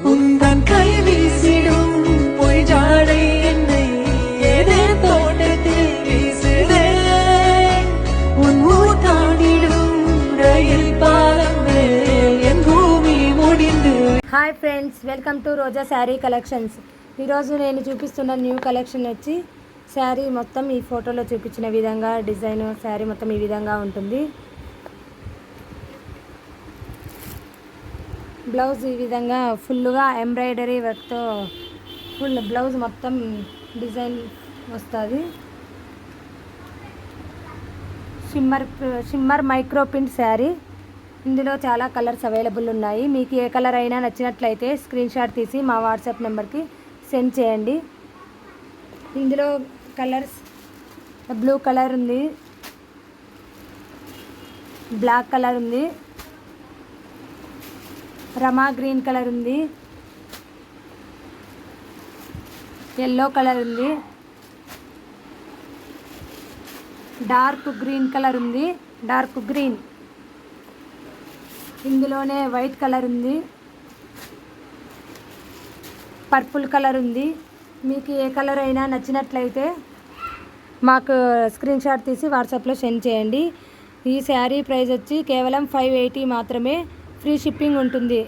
உந்தன் கை வீசிடும் பொய் ஜாடை என்னை ஏதே தோட்டத்தில் வீசுதே உன் ஊர் தாண்டிடும் ரயில் பாலம் மேல் என் భూమి முடிந்து. Hi friends, welcome to Roja sari collections. ఈరోజు నేను చూపిస్తున్న న్యూ కలెక్షన్ వచ్చి శారీ మొత్తం ఈ ఫోటోలో చూపించిన విధంగా డిజైన్ శారీ మొత్తం ఈ విధంగా ఉంటుంది. బ్లౌజ్ ఈ విధంగా ఫుల్గా ఎంబ్రాయిడరీ వర్క్తో ఫుల్ బ్లౌజ్ మొత్తం డిజైన్ వస్తుంది. Shimmer micro print sari. ఇందులో చాలా కలర్స్ అవైలబుల్ ఉన్నాయి. మీకు ఏ కలర్ అయినా నచ్చినట్లయితే స్క్రీన్ షాట్ తీసి మా వాట్సాప్ నెంబర్కి సెండ్ చేయండి. ఇందులో కలర్స్ బ్లూ కలర్ ఉంది, బ్లాక్ కలర్ ఉంది, రమా గ్రీన్ కలర్ ఉంది, ఎల్లో కలర్ ఉంది, డార్క్ గ్రీన్ కలర్ ఉంది, డార్క్ గ్రీన్. ఇందులోనే వైట్ కలర్ ఉంది, పర్పుల్ కలర్ ఉంది. మీకు ఏ కలర్ అయినా నచ్చినట్లయితే మాకు స్క్రీన్ షాట్ తీసి వాట్సాప్లో సెండ్ చేయండి. ఈ శారీ ప్రైస్ వచ్చి కేవలం 580 మాత్రమే. ఫ్రీ షిప్పింగ్ ఉంటుంది.